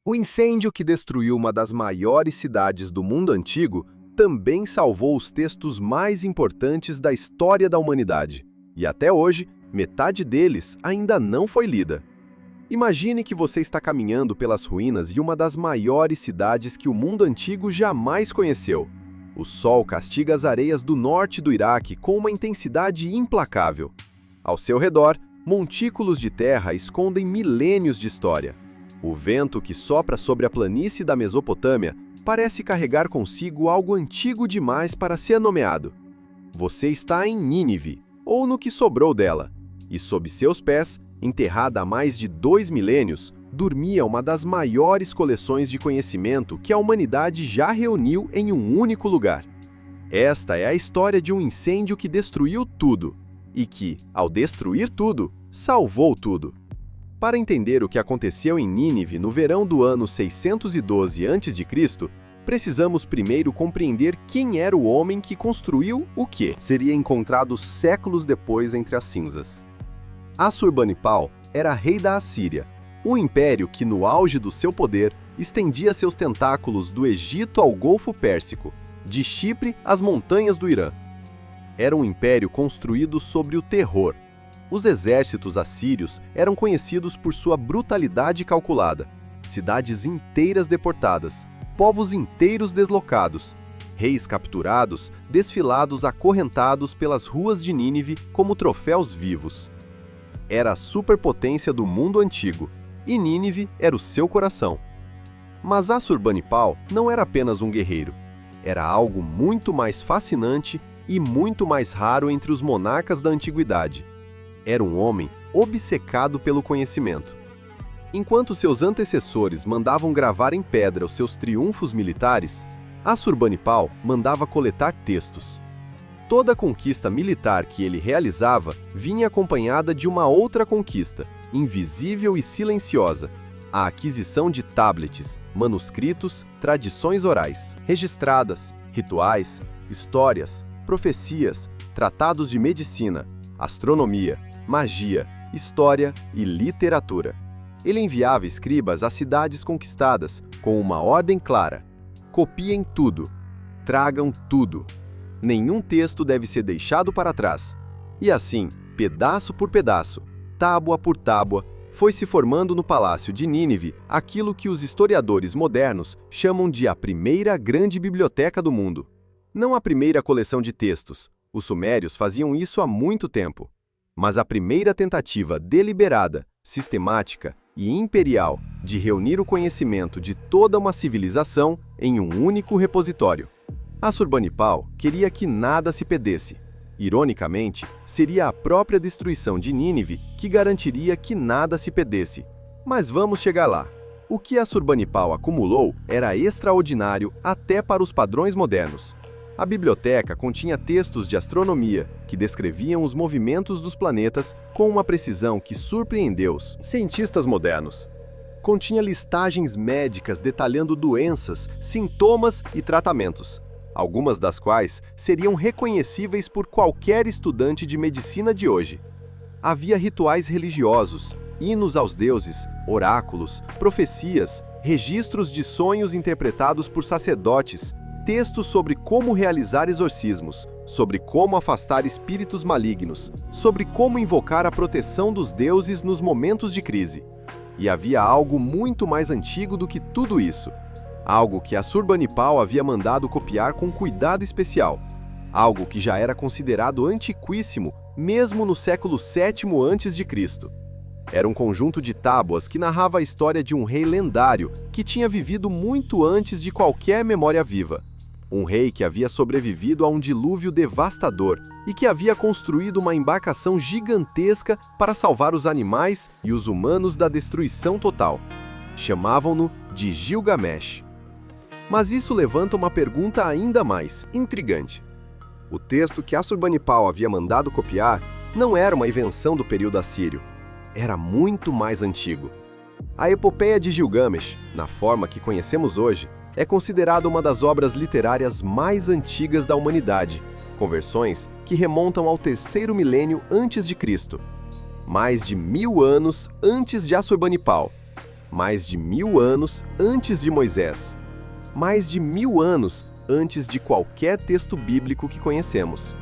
O incêndio que destruiu uma das maiores cidades do mundo antigo também salvou os textos mais importantes da história da humanidade. E até hoje, metade deles ainda não foi lida. Imagine que você está caminhando pelas ruínas de uma das maiores cidades que o mundo antigo jamais conheceu. O sol castiga as areias do norte do Iraque com uma intensidade implacável. Ao seu redor, montículos de terra escondem milênios de história. O vento que sopra sobre a planície da Mesopotâmia parece carregar consigo algo antigo demais para ser nomeado. Você está em Nínive, ou no que sobrou dela, e sob seus pés, enterrada há mais de 2 milênios, dormia uma das maiores coleções de conhecimento que a humanidade já reuniu em um único lugar. Esta é a história de um incêndio que destruiu tudo, e que, ao destruir tudo, salvou tudo. Para entender o que aconteceu em Nínive no verão do ano 612 a.C., precisamos primeiro compreender quem era o homem que construiu o que seria encontrado séculos depois entre as cinzas. Assurbanipal era rei da Assíria, um império que, no auge do seu poder, estendia seus tentáculos do Egito ao Golfo Pérsico, de Chipre às montanhas do Irã. Era um império construído sobre o terror. Os exércitos assírios eram conhecidos por sua brutalidade calculada, cidades inteiras deportadas, povos inteiros deslocados, reis capturados, desfilados acorrentados pelas ruas de Nínive como troféus vivos. Era a superpotência do mundo antigo, e Nínive era o seu coração. Mas Assurbanipal não era apenas um guerreiro. Era algo muito mais fascinante e muito mais raro entre os monarcas da antiguidade. Era um homem obcecado pelo conhecimento. Enquanto seus antecessores mandavam gravar em pedra os seus triunfos militares, Assurbanipal mandava coletar textos. Toda conquista militar que ele realizava vinha acompanhada de uma outra conquista, invisível e silenciosa: a aquisição de tablets, manuscritos, tradições orais, registradas, rituais, histórias, profecias, tratados de medicina, astronomia, magia, história e literatura. Ele enviava escribas às cidades conquistadas com uma ordem clara: copiem tudo, tragam tudo. Nenhum texto deve ser deixado para trás. E assim, pedaço por pedaço, tábua por tábua, foi se formando no palácio de Nínive aquilo que os historiadores modernos chamam de a primeira grande biblioteca do mundo. Não a primeira coleção de textos, os sumérios faziam isso há muito tempo, mas a primeira tentativa deliberada, sistemática e imperial de reunir o conhecimento de toda uma civilização em um único repositório. Assurbanipal queria que nada se perdesse. Ironicamente, seria a própria destruição de Nínive que garantiria que nada se perdesse. Mas vamos chegar lá. O que Assurbanipal acumulou era extraordinário até para os padrões modernos. A biblioteca continha textos de astronomia que descreviam os movimentos dos planetas com uma precisão que surpreendeu os cientistas modernos. Continha listagens médicas detalhando doenças, sintomas e tratamentos, algumas das quais seriam reconhecíveis por qualquer estudante de medicina de hoje. Havia rituais religiosos, hinos aos deuses, oráculos, profecias, registros de sonhos interpretados por sacerdotes, textos sobre como realizar exorcismos, sobre como afastar espíritos malignos, sobre como invocar a proteção dos deuses nos momentos de crise. E havia algo muito mais antigo do que tudo isso. Algo que Assurbanipal havia mandado copiar com cuidado especial. Algo que já era considerado antiquíssimo mesmo no século VII a.C. Era um conjunto de tábuas que narrava a história de um rei lendário que tinha vivido muito antes de qualquer memória viva. Um rei que havia sobrevivido a um dilúvio devastador e que havia construído uma embarcação gigantesca para salvar os animais e os humanos da destruição total. Chamavam-no de Gilgamesh. Mas isso levanta uma pergunta ainda mais intrigante. O texto que Assurbanipal havia mandado copiar não era uma invenção do período assírio. Era muito mais antigo. A Epopeia de Gilgamesh, na forma que conhecemos hoje, é considerada uma das obras literárias mais antigas da humanidade, com versões que remontam ao terceiro milênio antes de Cristo, mais de 1000 anos antes de Assurbanipal. mais de 1000 anos antes de Moisés, mais de 1000 anos antes de qualquer texto bíblico que conhecemos.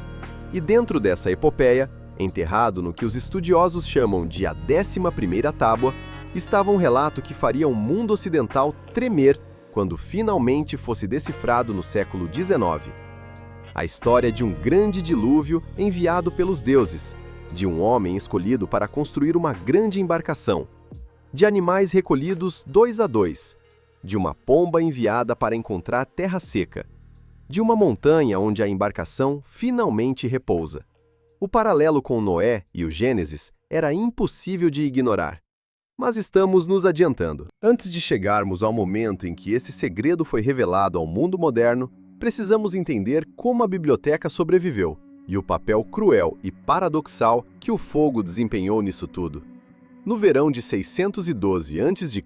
E dentro dessa epopeia, enterrado no que os estudiosos chamam de a 11ª tábua, estava um relato que faria o mundo ocidental tremer quando finalmente fosse decifrado no século XIX. A história de um grande dilúvio enviado pelos deuses, de um homem escolhido para construir uma grande embarcação, de animais recolhidos 2 a 2, de uma pomba enviada para encontrar terra seca, de uma montanha onde a embarcação finalmente repousa. O paralelo com Noé e o Gênesis era impossível de ignorar. Mas estamos nos adiantando. Antes de chegarmos ao momento em que esse segredo foi revelado ao mundo moderno, precisamos entender como a biblioteca sobreviveu e o papel cruel e paradoxal que o fogo desempenhou nisso tudo. No verão de 612 a.C.,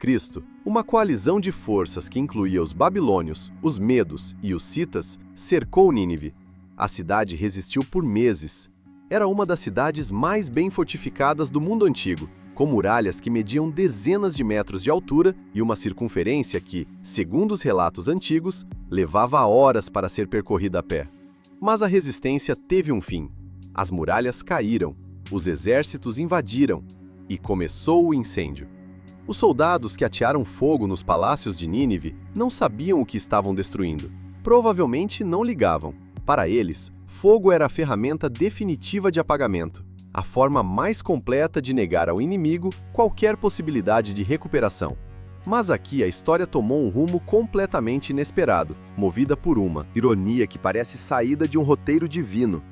uma coalizão de forças que incluía os babilônios, os medos e os citas cercou Nínive. A cidade resistiu por meses. Era uma das cidades mais bem fortificadas do mundo antigo, com muralhas que mediam dezenas de metros de altura e uma circunferência que, segundo os relatos antigos, levava horas para ser percorrida a pé. Mas a resistência teve um fim. As muralhas caíram, os exércitos invadiram e começou o incêndio. Os soldados que atearam fogo nos palácios de Nínive não sabiam o que estavam destruindo. Provavelmente não ligavam. Para eles, fogo era a ferramenta definitiva de apagamento, a forma mais completa de negar ao inimigo qualquer possibilidade de recuperação. Mas aqui a história tomou um rumo completamente inesperado, movida por uma ironia que parece saída de um roteiro divino.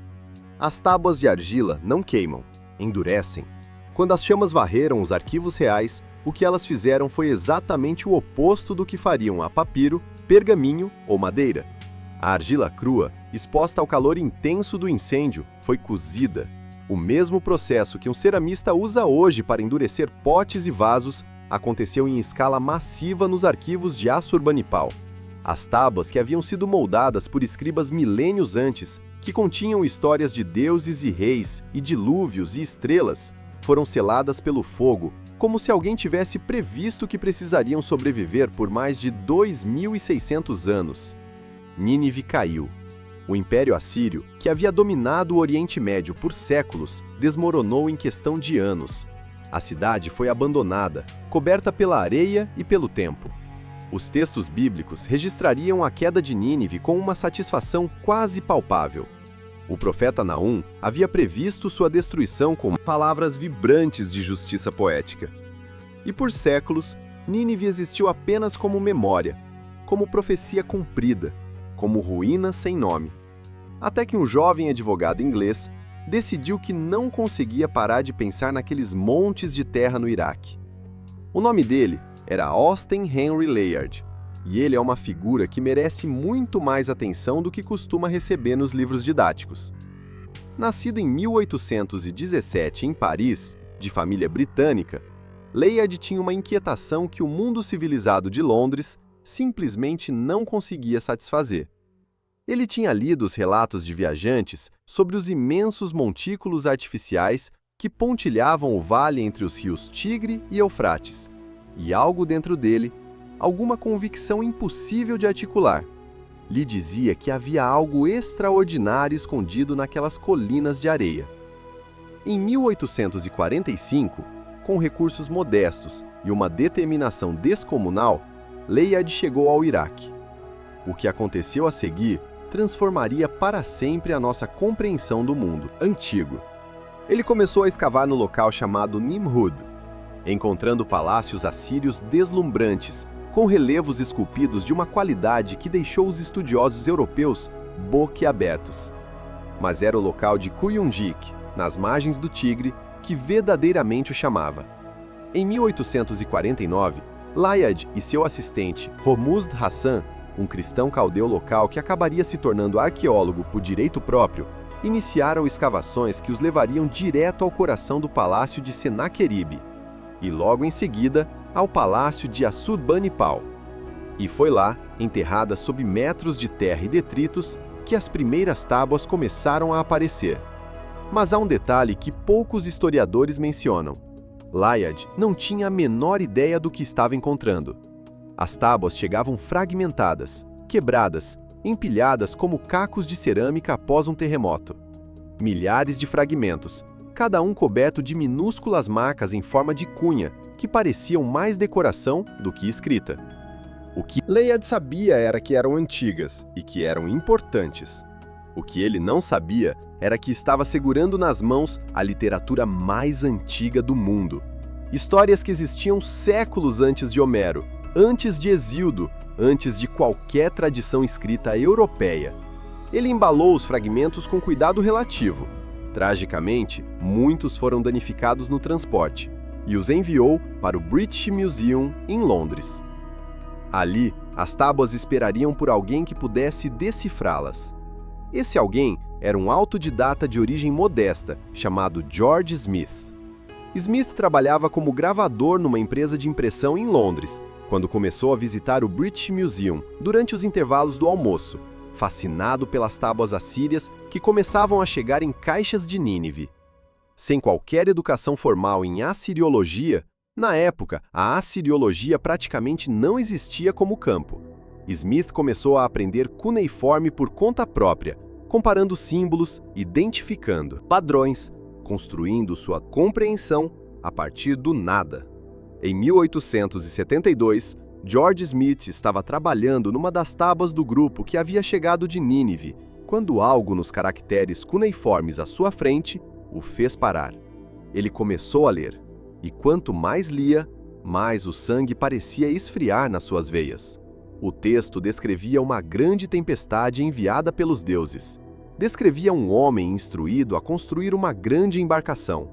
As tábuas de argila não queimam, endurecem. Quando as chamas varreram os arquivos reais, o que elas fizeram foi exatamente o oposto do que fariam a papiro, pergaminho ou madeira. A argila crua, exposta ao calor intenso do incêndio, foi cozida. O mesmo processo que um ceramista usa hoje para endurecer potes e vasos aconteceu em escala massiva nos arquivos de Assurbanipal. As tábuas que haviam sido moldadas por escribas milênios antes, que continham histórias de deuses e reis, e dilúvios e estrelas, foram seladas pelo fogo, como se alguém tivesse previsto que precisariam sobreviver por mais de 2.600 anos. Nínive caiu. O Império Assírio, que havia dominado o Oriente Médio por séculos, desmoronou em questão de anos. A cidade foi abandonada, coberta pela areia e pelo tempo. Os textos bíblicos registrariam a queda de Nínive com uma satisfação quase palpável. O profeta Naum havia previsto sua destruição com palavras vibrantes de justiça poética. E por séculos, Nínive existiu apenas como memória, como profecia cumprida, como ruína sem nome. Até que um jovem advogado inglês decidiu que não conseguia parar de pensar naqueles montes de terra no Iraque. O nome dele era Austen Henry Layard, e ele é uma figura que merece muito mais atenção do que costuma receber nos livros didáticos. Nascido em 1817 em Paris, de família britânica, Layard tinha uma inquietação que o mundo civilizado de Londres simplesmente não conseguia satisfazer. Ele tinha lido os relatos de viajantes sobre os imensos montículos artificiais que pontilhavam o vale entre os rios Tigre e Eufrates, e algo dentro dele, alguma convicção impossível de articular, lhe dizia que havia algo extraordinário escondido naquelas colinas de areia. Em 1845, com recursos modestos e uma determinação descomunal, Layard chegou ao Iraque. O que aconteceu a seguir transformaria para sempre a nossa compreensão do mundo antigo. Ele começou a escavar no local chamado Nimrud, encontrando palácios assírios deslumbrantes, com relevos esculpidos de uma qualidade que deixou os estudiosos europeus boquiabertos. Mas era o local de Kuyunjik, nas margens do Tigre, que verdadeiramente o chamava. Em 1849, Layard e seu assistente, Hormuzd Hassan, um cristão caldeu local que acabaria se tornando arqueólogo por direito próprio, iniciaram escavações que os levariam direto ao coração do palácio de Senaqueribe, e logo em seguida ao palácio de Assurbanipal. E foi lá, enterrada sob metros de terra e detritos, que as primeiras tábuas começaram a aparecer. Mas há um detalhe que poucos historiadores mencionam. Layad não tinha a menor ideia do que estava encontrando. As tábuas chegavam fragmentadas, quebradas, empilhadas como cacos de cerâmica após um terremoto. Milhares de fragmentos, cada um coberto de minúsculas marcas em forma de cunha, que pareciam mais decoração do que escrita. O que Layad sabia era que eram antigas e que eram importantes. O que ele não sabia era que estava segurando nas mãos a literatura mais antiga do mundo. Histórias que existiam séculos antes de Homero, antes de Hesíodo, antes de qualquer tradição escrita europeia. Ele embalou os fragmentos com cuidado relativo. Tragicamente, muitos foram danificados no transporte e os enviou para o British Museum, em Londres. Ali, as tábuas esperariam por alguém que pudesse decifrá-las. Esse alguém era um autodidata de origem modesta, chamado George Smith. Smith trabalhava como gravador numa empresa de impressão em Londres, quando começou a visitar o British Museum durante os intervalos do almoço, fascinado pelas tábuas assírias que começavam a chegar em caixas de Nínive. Sem qualquer educação formal em assiriologia, na época, a assiriologia praticamente não existia como campo. Smith começou a aprender cuneiforme por conta própria, comparando símbolos, identificando padrões, construindo sua compreensão a partir do nada. Em 1872, George Smith estava trabalhando numa das tábuas do grupo que havia chegado de Nínive, quando algo nos caracteres cuneiformes à sua frente o fez parar. Ele começou a ler, e quanto mais lia, mais o sangue parecia esfriar nas suas veias. O texto descrevia uma grande tempestade enviada pelos deuses. Descrevia um homem instruído a construir uma grande embarcação.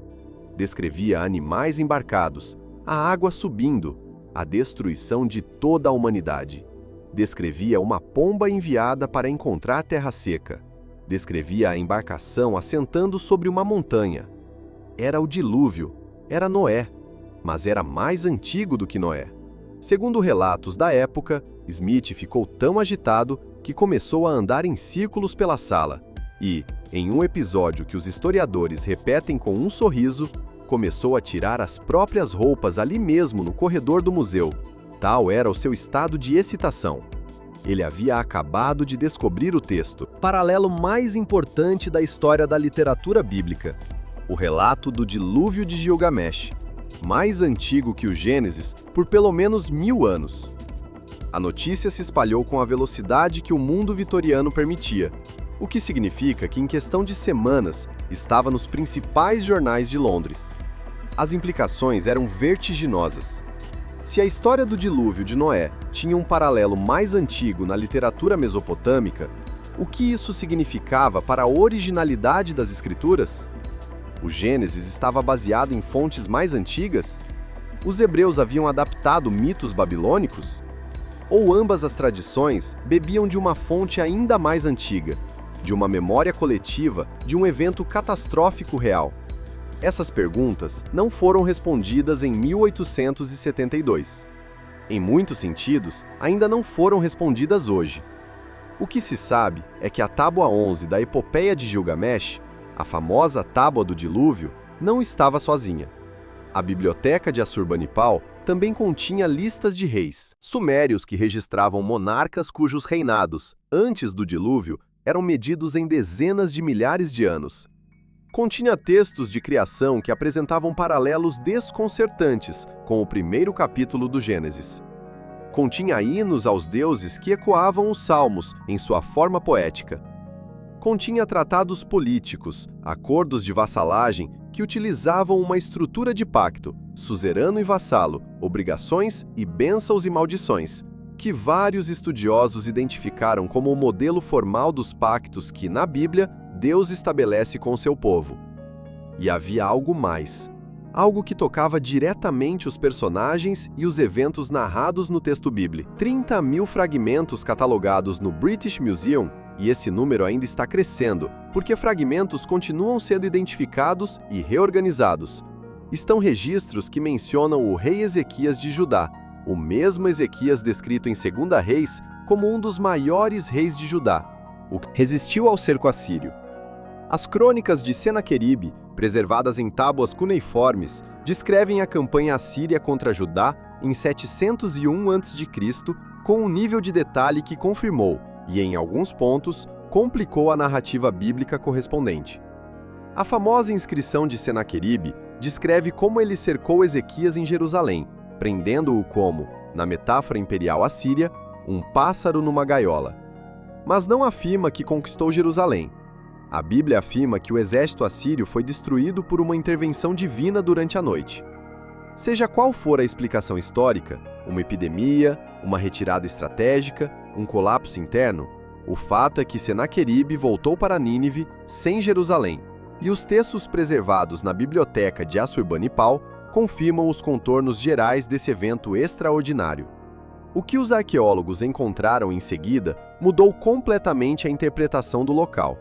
Descrevia animais embarcados, a água subindo, a destruição de toda a humanidade. Descrevia uma pomba enviada para encontrar terra seca. Descrevia a embarcação assentando sobre uma montanha. Era o dilúvio, era Noé, mas era mais antigo do que Noé. Segundo relatos da época, Smith ficou tão agitado que começou a andar em círculos pela sala e, em um episódio que os historiadores repetem com um sorriso, começou a tirar as próprias roupas ali mesmo no corredor do museu. Tal era o seu estado de excitação. Ele havia acabado de descobrir o texto, paralelo mais importante da história da literatura bíblica, o relato do dilúvio de Gilgamesh, mais antigo que o Gênesis por pelo menos 1000 anos. A notícia se espalhou com a velocidade que o mundo vitoriano permitia, o que significa que em questão de semanas estava nos principais jornais de Londres. As implicações eram vertiginosas. Se a história do dilúvio de Noé tinha um paralelo mais antigo na literatura mesopotâmica, o que isso significava para a originalidade das escrituras? O Gênesis estava baseado em fontes mais antigas? Os hebreus haviam adaptado mitos babilônicos? Ou ambas as tradições bebiam de uma fonte ainda mais antiga, de uma memória coletiva de um evento catastrófico real? Essas perguntas não foram respondidas em 1872. Em muitos sentidos, ainda não foram respondidas hoje. O que se sabe é que a Tábua 11 da Epopeia de Gilgamesh, a famosa Tábua do Dilúvio, não estava sozinha. A biblioteca de Assurbanipal também continha listas de reis sumérios que registravam monarcas cujos reinados, antes do dilúvio, eram medidos em dezenas de milhares de anos. Continha textos de criação que apresentavam paralelos desconcertantes com o primeiro capítulo do Gênesis. Continha hinos aos deuses que ecoavam os salmos em sua forma poética. Continha tratados políticos, acordos de vassalagem que utilizavam uma estrutura de pacto, suzerano e vassalo, obrigações e bênçãos e maldições, que vários estudiosos identificaram como o modelo formal dos pactos que, na Bíblia, Deus estabelece com seu povo. E havia algo mais, algo que tocava diretamente os personagens e os eventos narrados no texto bíblico. 30.000 fragmentos catalogados no British Museum, e esse número ainda está crescendo, porque fragmentos continuam sendo identificados e reorganizados. Estão registros que mencionam o rei Ezequias de Judá, o mesmo Ezequias descrito em 2 Reis como um dos maiores reis de Judá, o que resistiu ao cerco assírio. As crônicas de Senaqueribe, preservadas em tábuas cuneiformes, descrevem a campanha assíria contra Judá em 701 a.C., com um nível de detalhe que confirmou, e em alguns pontos, complicou a narrativa bíblica correspondente. A famosa inscrição de Senaqueribe descreve como ele cercou Ezequias em Jerusalém, prendendo-o como, na metáfora imperial assíria, um pássaro numa gaiola. Mas não afirma que conquistou Jerusalém. A Bíblia afirma que o exército assírio foi destruído por uma intervenção divina durante a noite. Seja qual for a explicação histórica, uma epidemia, uma retirada estratégica, um colapso interno, o fato é que Senaqueribe voltou para Nínive sem Jerusalém, e os textos preservados na biblioteca de Assurbanipal confirmam os contornos gerais desse evento extraordinário. O que os arqueólogos encontraram em seguida mudou completamente a interpretação do local,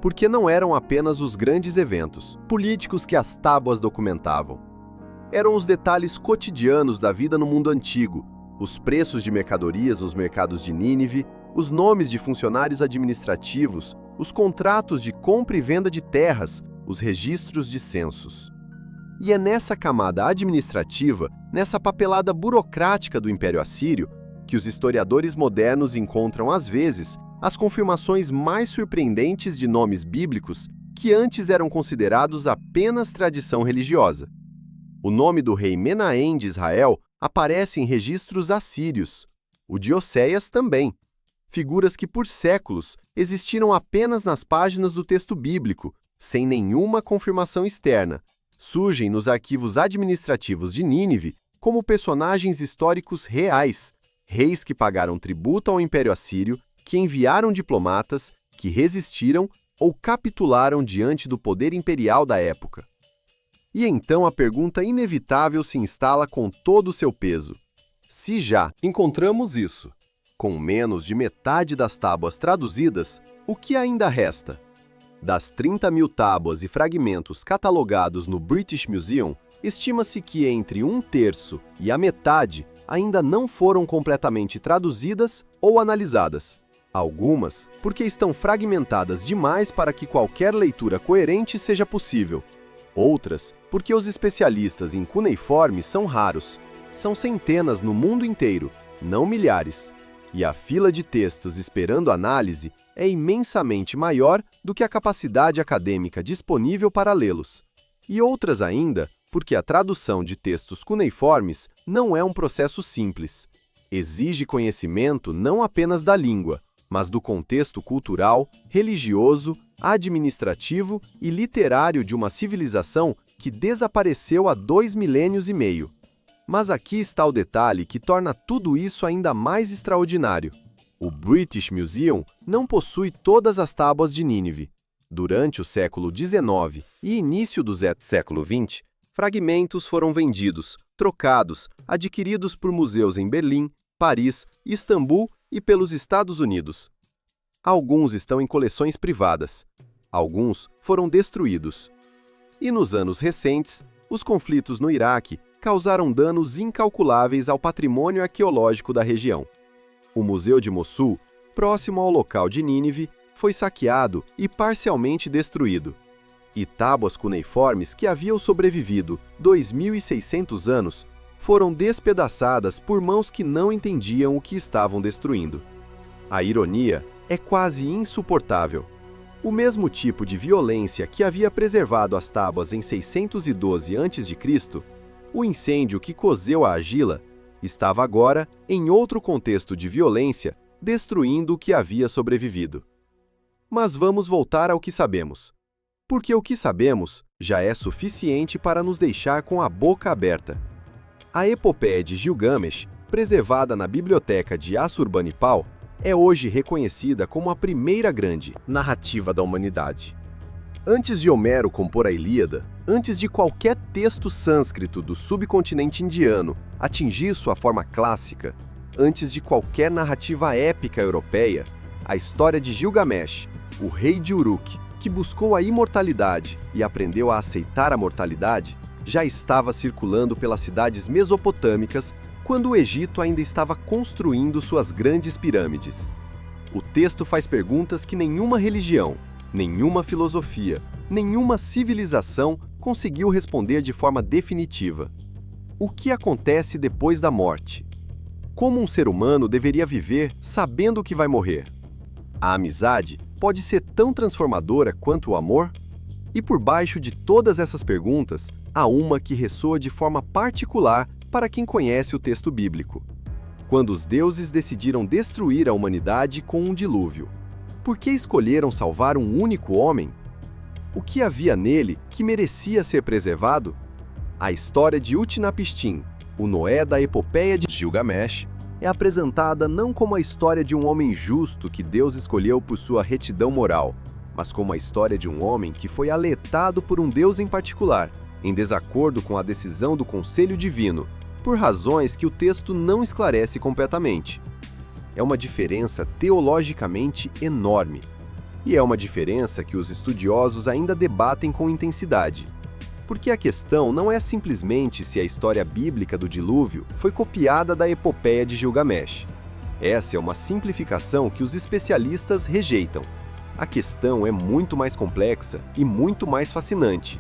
porque não eram apenas os grandes eventos políticos que as tábuas documentavam. Eram os detalhes cotidianos da vida no mundo antigo, os preços de mercadorias nos mercados de Nínive, os nomes de funcionários administrativos, os contratos de compra e venda de terras, os registros de censos. E é nessa camada administrativa, nessa papelada burocrática do Império Assírio, que os historiadores modernos encontram, às vezes, as confirmações mais surpreendentes de nomes bíblicos que antes eram considerados apenas tradição religiosa. O nome do rei Menahem de Israel aparece em registros assírios, o de Oséias também, figuras que por séculos existiram apenas nas páginas do texto bíblico, sem nenhuma confirmação externa, surgem nos arquivos administrativos de Nínive como personagens históricos reais, reis que pagaram tributo ao Império Assírio, que enviaram diplomatas, que resistiram ou capitularam diante do poder imperial da época. E então a pergunta inevitável se instala com todo o seu peso. Se já encontramos isso, com menos de metade das tábuas traduzidas, o que ainda resta? Das 30.000 tábuas e fragmentos catalogados no British Museum, estima-se que entre 1/3 e a metade ainda não foram completamente traduzidas ou analisadas. Algumas porque estão fragmentadas demais para que qualquer leitura coerente seja possível. Outras porque os especialistas em cuneiforme são raros. São centenas no mundo inteiro, não milhares. E a fila de textos esperando análise é imensamente maior do que a capacidade acadêmica disponível para lê-los. E outras ainda porque a tradução de textos cuneiformes não é um processo simples. Exige conhecimento não apenas da língua, mas do contexto cultural, religioso, administrativo e literário de uma civilização que desapareceu há 2 milênios e meio. Mas aqui está o detalhe que torna tudo isso ainda mais extraordinário. O British Museum não possui todas as tábuas de Nínive. Durante o século XIX e início do século XX, fragmentos foram vendidos, trocados, adquiridos por museus em Berlim, Paris, Istambul e pelos Estados Unidos. Alguns estão em coleções privadas. Alguns foram destruídos. E nos anos recentes, os conflitos no Iraque causaram danos incalculáveis ao patrimônio arqueológico da região. O Museu de Mossul, próximo ao local de Nínive, foi saqueado e parcialmente destruído. E tábuas cuneiformes que haviam sobrevivido 2.600 anos foram despedaçadas por mãos que não entendiam o que estavam destruindo. A ironia é quase insuportável. O mesmo tipo de violência que havia preservado as tábuas em 612 a.C., o incêndio que cozeu a argila, estava agora em outro contexto de violência, destruindo o que havia sobrevivido. Mas vamos voltar ao que sabemos. Porque o que sabemos já é suficiente para nos deixar com a boca aberta. A epopeia de Gilgamesh, preservada na biblioteca de Assurbanipal, é hoje reconhecida como a primeira grande narrativa da humanidade. Antes de Homero compor a Ilíada, antes de qualquer texto sânscrito do subcontinente indiano atingir sua forma clássica, antes de qualquer narrativa épica europeia, a história de Gilgamesh, o rei de Uruk, que buscou a imortalidade e aprendeu a aceitar a mortalidade, já estava circulando pelas cidades mesopotâmicas quando o Egito ainda estava construindo suas grandes pirâmides. O texto faz perguntas que nenhuma religião, Nenhuma filosofia, nenhuma civilização conseguiu responder de forma definitiva. O que acontece depois da morte? Como um ser humano deveria viver sabendo que vai morrer? A amizade pode ser tão transformadora quanto o amor? E por baixo de todas essas perguntas, há uma que ressoa de forma particular para quem conhece o texto bíblico. Quando os deuses decidiram destruir a humanidade com um dilúvio, por que escolheram salvar um único homem? O que havia nele que merecia ser preservado? A história de Utnapishtim, o Noé da epopeia de Gilgamesh, é apresentada não como a história de um homem justo que Deus escolheu por sua retidão moral, mas como a história de um homem que foi alertado por um Deus em particular, em desacordo com a decisão do conselho divino, por razões que o texto não esclarece completamente. É uma diferença teologicamente enorme, e é uma diferença que os estudiosos ainda debatem com intensidade. Porque a questão não é simplesmente se a história bíblica do dilúvio foi copiada da epopeia de Gilgamesh. Essa é uma simplificação que os especialistas rejeitam. A questão é muito mais complexa e muito mais fascinante.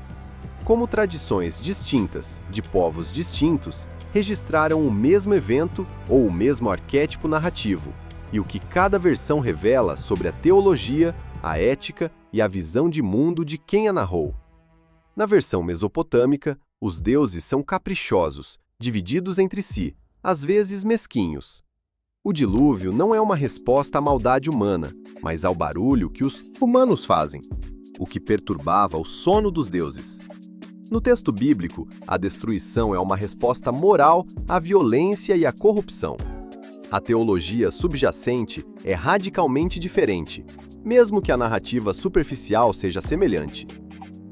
Como tradições distintas, de povos distintos, registraram o mesmo evento ou o mesmo arquétipo narrativo, e o que cada versão revela sobre a teologia, a ética e a visão de mundo de quem a narrou. Na versão mesopotâmica, os deuses são caprichosos, divididos entre si, às vezes mesquinhos. O dilúvio não é uma resposta à maldade humana, mas ao barulho que os humanos fazem, o que perturbava o sono dos deuses. No texto bíblico, a destruição é uma resposta moral à violência e à corrupção. A teologia subjacente é radicalmente diferente, mesmo que a narrativa superficial seja semelhante.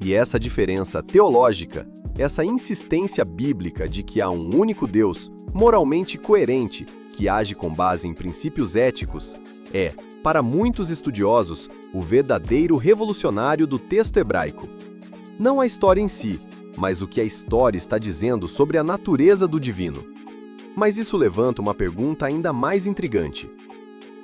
E essa diferença teológica, essa insistência bíblica de que há um único Deus, moralmente coerente, que age com base em princípios éticos, é, para muitos estudiosos, o verdadeiro revolucionário do texto hebraico. Não a história em si, mas o que a história está dizendo sobre a natureza do divino. Mas isso levanta uma pergunta ainda mais intrigante.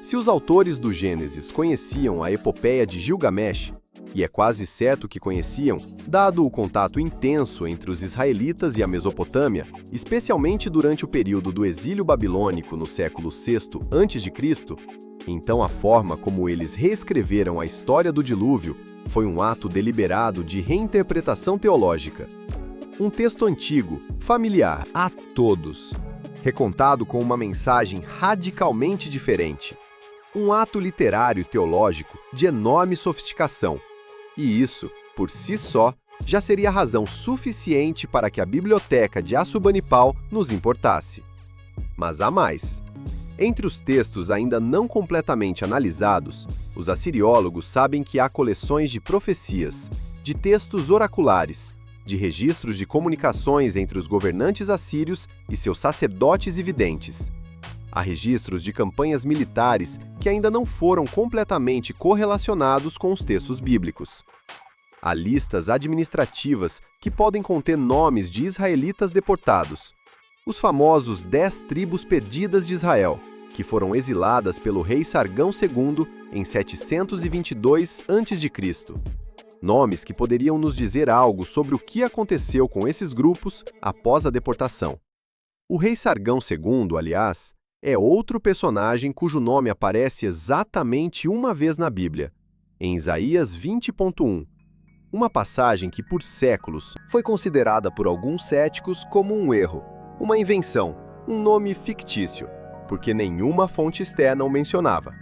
Se os autores do Gênesis conheciam a epopeia de Gilgamesh, e é quase certo que conheciam, dado o contato intenso entre os israelitas e a Mesopotâmia, especialmente durante o período do exílio babilônico no século VI a.C., então a forma como eles reescreveram a história do dilúvio foi um ato deliberado de reinterpretação teológica. Um texto antigo, familiar a todos, recontado com uma mensagem radicalmente diferente. Um ato literário e teológico de enorme sofisticação. E isso, por si só, já seria razão suficiente para que a biblioteca de Assurbanipal nos importasse. Mas há mais. Entre os textos ainda não completamente analisados, os assiriólogos sabem que há coleções de profecias, de textos oraculares, de registros de comunicações entre os governantes assírios e seus sacerdotes e videntes. Há registros de campanhas militares que ainda não foram completamente correlacionados com os textos bíblicos. Há listas administrativas que podem conter nomes de israelitas deportados, os famosos 10 tribos perdidas de Israel, que foram exiladas pelo rei Sargão II em 722 a.C. Nomes que poderiam nos dizer algo sobre o que aconteceu com esses grupos após a deportação. O rei Sargão II, aliás, é outro personagem cujo nome aparece exatamente uma vez na Bíblia, em Isaías 20.1, uma passagem que por séculos foi considerada por alguns céticos como um erro, uma invenção, um nome fictício, porque nenhuma fonte externa o mencionava.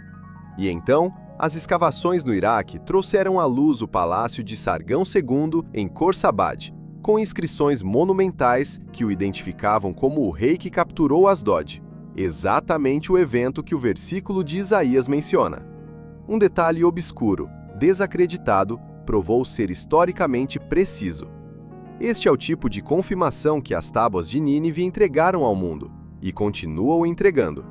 E então, as escavações no Iraque trouxeram à luz o palácio de Sargão II em Khorsabad, com inscrições monumentais que o identificavam como o rei que capturou Asdod. Exatamente o evento que o versículo de Isaías menciona. Um detalhe obscuro, desacreditado, provou ser historicamente preciso. Este é o tipo de confirmação que as tábuas de Nínive entregaram ao mundo, e continuam entregando.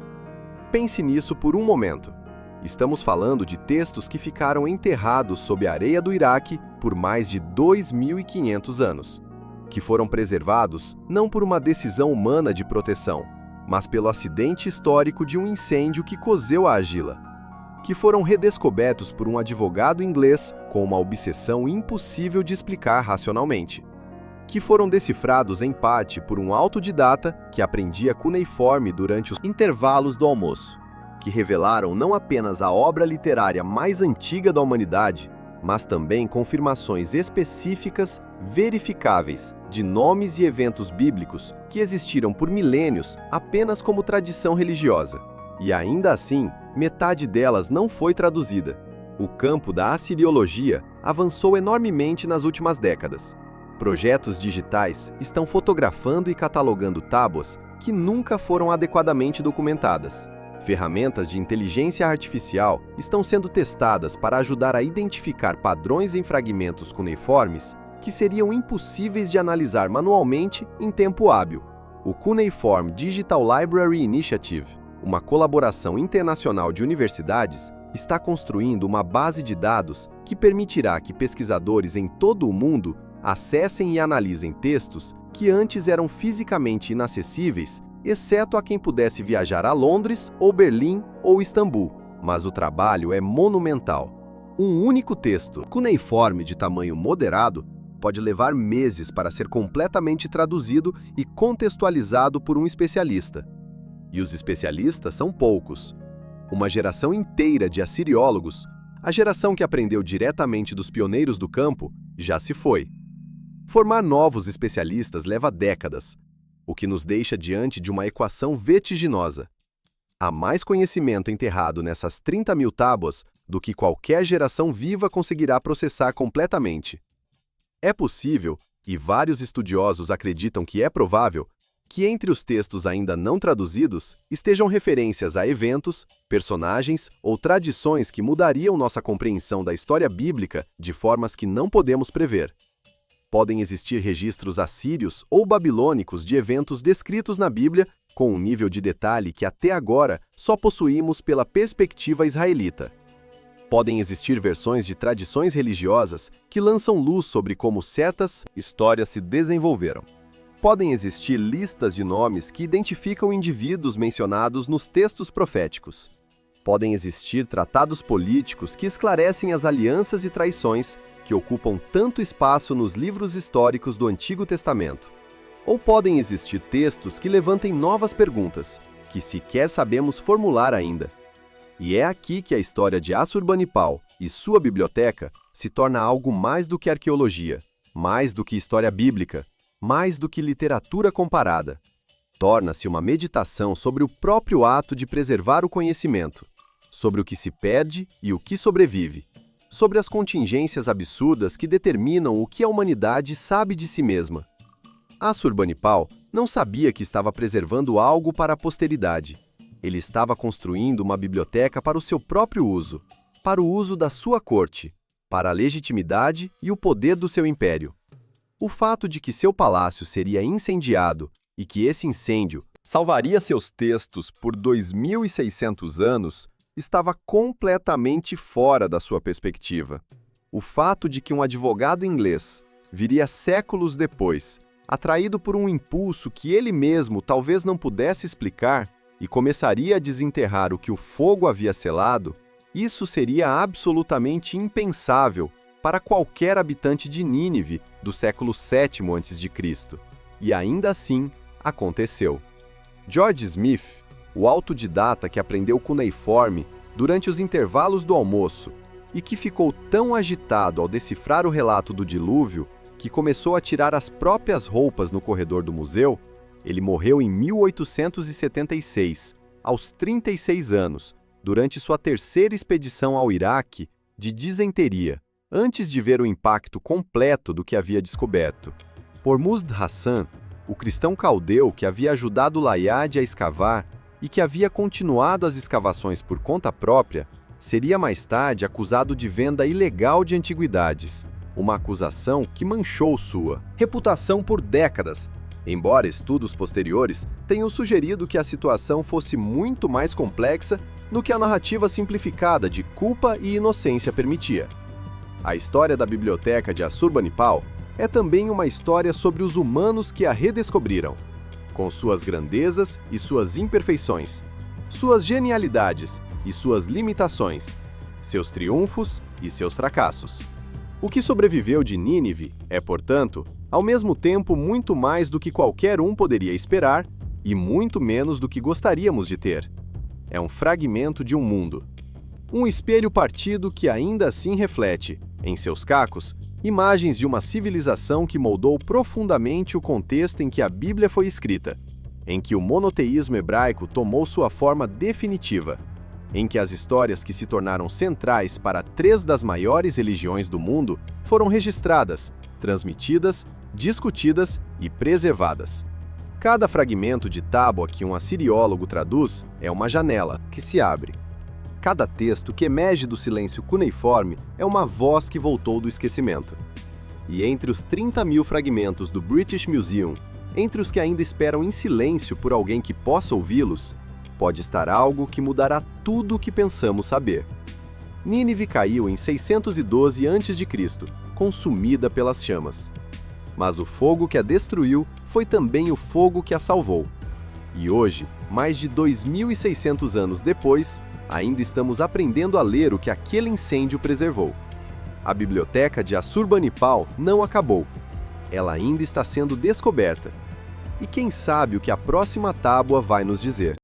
Pense nisso por um momento. Estamos falando de textos que ficaram enterrados sob a areia do Iraque por mais de 2.500 anos, que foram preservados não por uma decisão humana de proteção, mas pelo acidente histórico de um incêndio que cozeu a argila. que foram redescobertos por um advogado inglês com uma obsessão impossível de explicar racionalmente, que foram decifrados em parte por um autodidata que aprendia cuneiforme durante os intervalos do almoço, que revelaram não apenas a obra literária mais antiga da humanidade, mas também confirmações específicas, verificáveis, de nomes e eventos bíblicos que existiram por milênios apenas como tradição religiosa. E ainda assim, metade delas não foi traduzida. O campo da assiriologia avançou enormemente nas últimas décadas. Projetos digitais estão fotografando e catalogando tábuas que nunca foram adequadamente documentadas. Ferramentas de inteligência artificial estão sendo testadas para ajudar a identificar padrões em fragmentos cuneiformes que seriam impossíveis de analisar manualmente em tempo hábil. O Cuneiform Digital Library Initiative, uma colaboração internacional de universidades, está construindo uma base de dados que permitirá que pesquisadores em todo o mundo acessem e analisem textos que antes eram fisicamente inacessíveis, exceto a quem pudesse viajar a Londres, ou Berlim, ou Istambul. Mas o trabalho é monumental. Um único texto, cuneiforme de tamanho moderado, pode levar meses para ser completamente traduzido e contextualizado por um especialista. E os especialistas são poucos. Uma geração inteira de assiriólogos, a geração que aprendeu diretamente dos pioneiros do campo, já se foi. Formar novos especialistas leva décadas, o que nos deixa diante de uma equação vertiginosa. Há mais conhecimento enterrado nessas 30 mil tábuas do que qualquer geração viva conseguirá processar completamente. É possível, e vários estudiosos acreditam que é provável, que entre os textos ainda não traduzidos estejam referências a eventos, personagens ou tradições que mudariam nossa compreensão da história bíblica de formas que não podemos prever. Podem existir registros assírios ou babilônicos de eventos descritos na Bíblia com um nível de detalhe que até agora só possuímos pela perspectiva israelita. Podem existir versões de tradições religiosas que lançam luz sobre como certas histórias se desenvolveram. Podem existir listas de nomes que identificam indivíduos mencionados nos textos proféticos. Podem existir tratados políticos que esclarecem as alianças e traições que ocupam tanto espaço nos livros históricos do Antigo Testamento. Ou podem existir textos que levantem novas perguntas, que sequer sabemos formular ainda. E é aqui que a história de Assurbanipal e sua biblioteca se torna algo mais do que arqueologia, mais do que história bíblica, mais do que literatura comparada. Torna-se uma meditação sobre o próprio ato de preservar o conhecimento, sobre o que se perde e o que sobrevive, sobre as contingências absurdas que determinam o que a humanidade sabe de si mesma. Assurbanipal não sabia que estava preservando algo para a posteridade. Ele estava construindo uma biblioteca para o seu próprio uso, para o uso da sua corte, para a legitimidade e o poder do seu império. O fato de que seu palácio seria incendiado e que esse incêndio salvaria seus textos por 2.600 anos estava completamente fora da sua perspectiva. O fato de que um advogado inglês viria séculos depois, atraído por um impulso que ele mesmo talvez não pudesse explicar, e começaria a desenterrar o que o fogo havia selado, isso seria absolutamente impensável para qualquer habitante de Nínive do século VII a.C. E ainda assim, aconteceu. George Smith, o autodidata que aprendeu cuneiforme durante os intervalos do almoço e que ficou tão agitado ao decifrar o relato do dilúvio que começou a tirar as próprias roupas no corredor do museu, ele morreu em 1876, aos 36 anos, durante sua terceira expedição ao Iraque de disenteria, antes de ver o impacto completo do que havia descoberto. Hormuzd Hassan, o cristão caldeu que havia ajudado Layard a escavar e que havia continuado as escavações por conta própria, seria mais tarde acusado de venda ilegal de antiguidades, uma acusação que manchou sua reputação por décadas, embora estudos posteriores tenham sugerido que a situação fosse muito mais complexa do que a narrativa simplificada de culpa e inocência permitia. A história da biblioteca de Assurbanipal é também uma história sobre os humanos que a redescobriram, com suas grandezas e suas imperfeições, suas genialidades e suas limitações, seus triunfos e seus fracassos. O que sobreviveu de Nínive é, portanto, ao mesmo tempo muito mais do que qualquer um poderia esperar e muito menos do que gostaríamos de ter. É um fragmento de um mundo. Um espelho partido que ainda assim reflete, em seus cacos, imagens de uma civilização que moldou profundamente o contexto em que a Bíblia foi escrita, em que o monoteísmo hebraico tomou sua forma definitiva, em que as histórias que se tornaram centrais para 3 das maiores religiões do mundo foram registradas, transmitidas, discutidas e preservadas. Cada fragmento de tábua que um assiriólogo traduz é uma janela que se abre. Cada texto que emerge do silêncio cuneiforme é uma voz que voltou do esquecimento. E entre os 30.000 fragmentos do British Museum, entre os que ainda esperam em silêncio por alguém que possa ouvi-los, pode estar algo que mudará tudo o que pensamos saber. Nínive caiu em 612 a.C., consumida pelas chamas. Mas o fogo que a destruiu foi também o fogo que a salvou. E hoje, mais de 2.600 anos depois, ainda estamos aprendendo a ler o que aquele incêndio preservou. A biblioteca de Assurbanipal não acabou. Ela ainda está sendo descoberta. E quem sabe o que a próxima tábua vai nos dizer?